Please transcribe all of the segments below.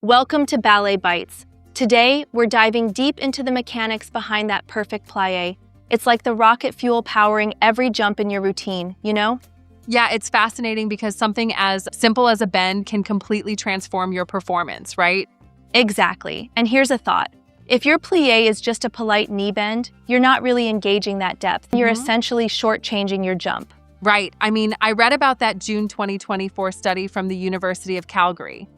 Welcome to Ballet Bites. Today, we're diving deep into the mechanics behind that perfect plié. It's like the rocket fuel powering every jump in your routine, you know? Yeah, it's fascinating because something as simple as a bend can completely transform your performance, right? Exactly. And here's a thought. If your plié is just a polite knee bend, you're not really engaging that depth. You're essentially shortchanging your jump. Right. I read about that June 2024 study from the University of Calgary.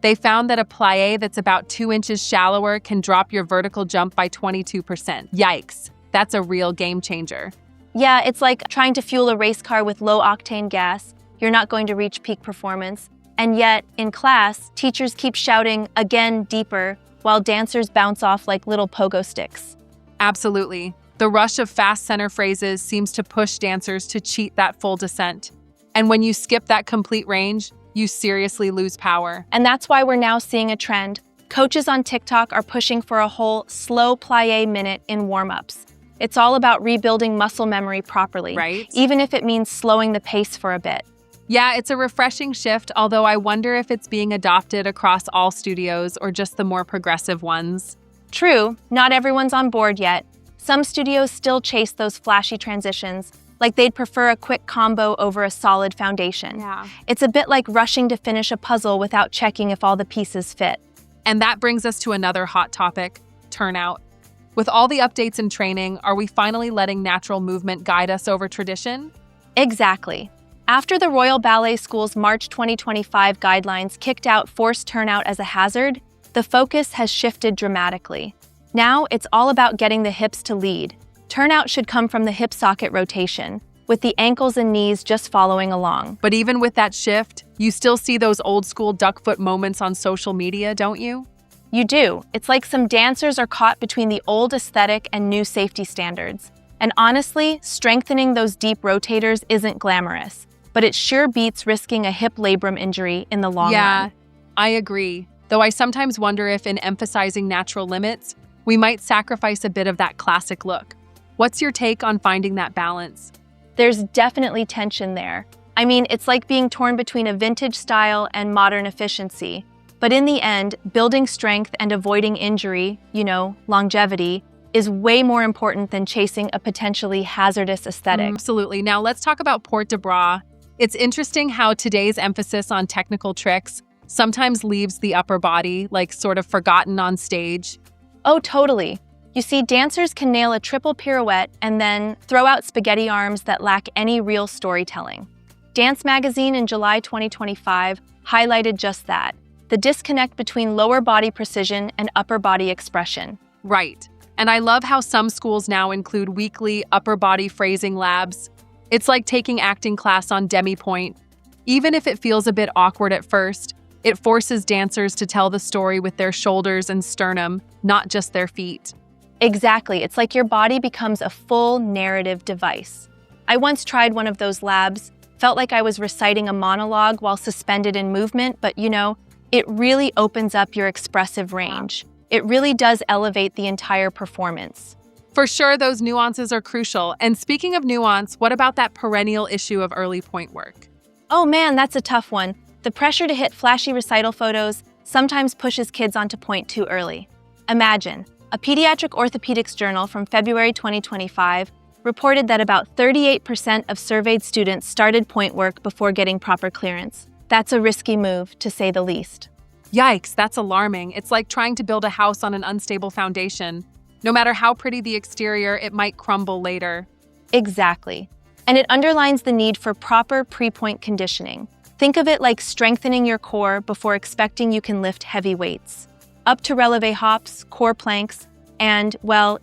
They found that a plié that's about 2 inches shallower can drop your vertical jump by 22%. Yikes. That's a real game changer. Yeah, it's like trying to fuel a race car with low-octane gas. You're not going to reach peak performance. And yet, in class, teachers keep shouting, "Again, deeper," while dancers bounce off like little pogo sticks. Absolutely. The rush of fast center phrases seems to push dancers to cheat that full descent. And when you skip that complete range, you seriously lose power. And that's why we're now seeing a trend. Coaches on TikTok are pushing for a whole slow plié minute in warm-ups. It's all about rebuilding muscle memory properly, right? Even if it means slowing the pace for a bit. Yeah, it's a refreshing shift, although I wonder if it's being adopted across all studios or just the more progressive ones. True, not everyone's on board yet. Some studios still chase those flashy transitions, like they'd prefer a quick combo over a solid foundation. Yeah. It's a bit like rushing to finish a puzzle without checking if all the pieces fit. And that brings us to another hot topic, turnout. With all the updates and training, are we finally letting natural movement guide us over tradition? Exactly. After the Royal Ballet School's March 2025 guidelines kicked out forced turnout as a hazard, the focus has shifted dramatically. Now it's all about getting the hips to lead. Turnout should come from the hip socket rotation, with the ankles and knees just following along. But even with that shift, you still see those old school duck foot moments on social media, don't you? You do. It's like some dancers are caught between the old aesthetic and new safety standards. And honestly, strengthening those deep rotators isn't glamorous, but it sure beats risking a hip labrum injury in the long run. Yeah, I agree. Though I sometimes wonder if in emphasizing natural limits, we might sacrifice a bit of that classic look. What's your take on finding that balance? There's definitely tension there. I mean, it's like being torn between a vintage style and modern efficiency. But in the end, building strength and avoiding injury, longevity, is way more important than chasing a potentially hazardous aesthetic. Absolutely. Now let's talk about port de bras. It's interesting how today's emphasis on technical tricks sometimes leaves the upper body, sort of forgotten on stage. Oh, totally. You see, dancers can nail a triple pirouette and then throw out spaghetti arms that lack any real storytelling. Dance Magazine in July 2025 highlighted just that, the disconnect between lower body precision and upper body expression. Right. And I love how some schools now include weekly upper body phrasing labs. It's like taking acting class on Pointe. Even if it feels a bit awkward at first, it forces dancers to tell the story with their shoulders and sternum, not just their feet. Exactly. It's like your body becomes a full narrative device. I once tried one of those labs, felt like I was reciting a monologue while suspended in movement, but it really opens up your expressive range. It really does elevate the entire performance. For sure, those nuances are crucial. And speaking of nuance, what about that perennial issue of early point work? Oh man, that's a tough one. The pressure to hit flashy recital photos sometimes pushes kids onto point too early. Imagine, a pediatric orthopedics journal from February 2025 reported that about 38% of surveyed students started point work before getting proper clearance. That's a risky move, to say the least. Yikes, that's alarming. It's like trying to build a house on an unstable foundation. No matter how pretty the exterior, it might crumble later. Exactly. And it underlines the need for proper pre-point conditioning. Think of it like strengthening your core before expecting you can lift heavy weights. Up to releve hops, core planks, and,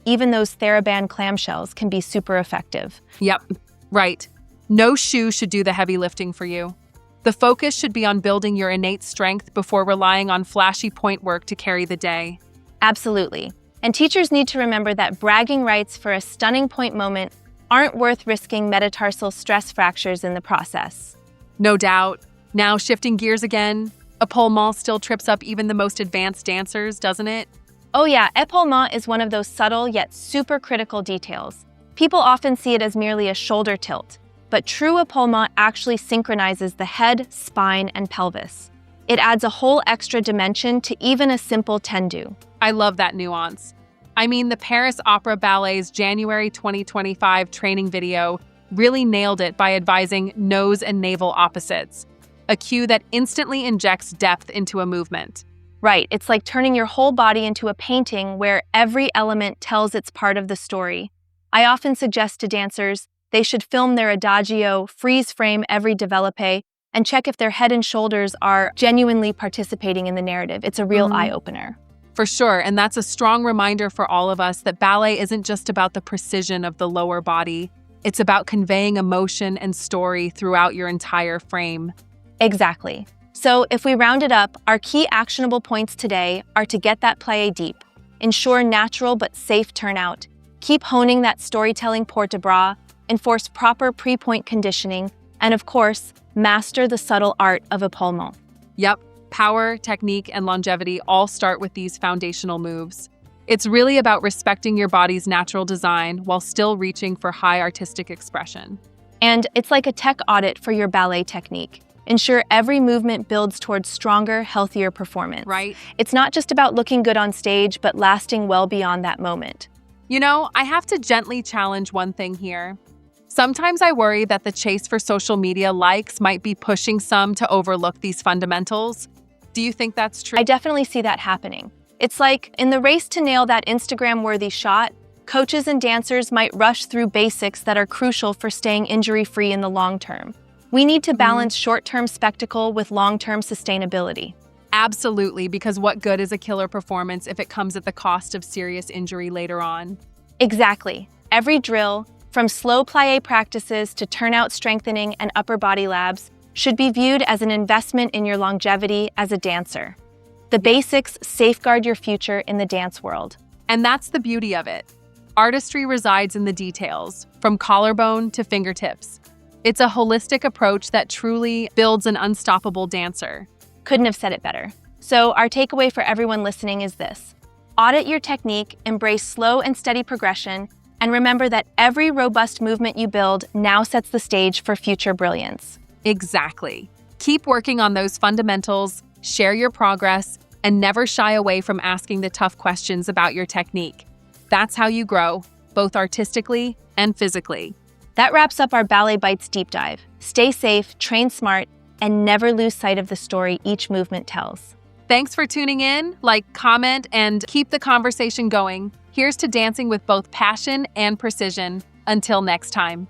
even those TheraBand clamshells can be super effective. Yep, right. No shoe should do the heavy lifting for you. The focus should be on building your innate strength before relying on flashy point work to carry the day. Absolutely. And teachers need to remember that bragging rights for a stunning point moment aren't worth risking metatarsal stress fractures in the process. No doubt. Now shifting gears again, épaulement still trips up even the most advanced dancers, doesn't it? Oh yeah, épaulement is one of those subtle yet super critical details. People often see it as merely a shoulder tilt, but true épaulement actually synchronizes the head, spine, and pelvis. It adds a whole extra dimension to even a simple tendu. I love that nuance. I mean, the Paris Opera Ballet's January 2025 training video really nailed it by advising nose and navel opposites, a cue that instantly injects depth into a movement. Right, it's like turning your whole body into a painting where every element tells its part of the story. I often suggest to dancers they should film their adagio, freeze frame every développé, and check if their head and shoulders are genuinely participating in the narrative. It's a real eye-opener. For sure, and that's a strong reminder for all of us that ballet isn't just about the precision of the lower body. It's about conveying emotion and story throughout your entire frame. Exactly. So if we round it up, our key actionable points today are to get that plié deep, ensure natural but safe turnout, keep honing that storytelling port de bras, enforce proper pre-point conditioning, and of course, master the subtle art of épaulement. Yep, power, technique, and longevity all start with these foundational moves. It's really about respecting your body's natural design while still reaching for high artistic expression. And it's like a tech audit for your ballet technique. Ensure every movement builds towards stronger, healthier performance. Right. It's not just about looking good on stage, but lasting well beyond that moment. You know, I have to gently challenge one thing here. Sometimes I worry that the chase for social media likes might be pushing some to overlook these fundamentals. Do you think that's true? I definitely see that happening. It's like, in the race to nail that Instagram-worthy shot, coaches and dancers might rush through basics that are crucial for staying injury-free in the long term. We need to balance short-term spectacle with long-term sustainability. Absolutely, because what good is a killer performance if it comes at the cost of serious injury later on? Exactly. Every drill, from slow plié practices to turnout strengthening and upper body labs, should be viewed as an investment in your longevity as a dancer. The basics safeguard your future in the dance world. And that's the beauty of it. Artistry resides in the details, from collarbone to fingertips. It's a holistic approach that truly builds an unstoppable dancer. Couldn't have said it better. So our takeaway for everyone listening is this. Audit your technique, embrace slow and steady progression, and remember that every robust movement you build now sets the stage for future brilliance. Exactly. Keep working on those fundamentals, share your progress, and never shy away from asking the tough questions about your technique. That's how you grow, both artistically and physically. That wraps up our Ballet Bites deep dive. Stay safe, train smart, and never lose sight of the story each movement tells. Thanks for tuning in. Like, comment, and keep the conversation going. Here's to dancing with both passion and precision. Until next time.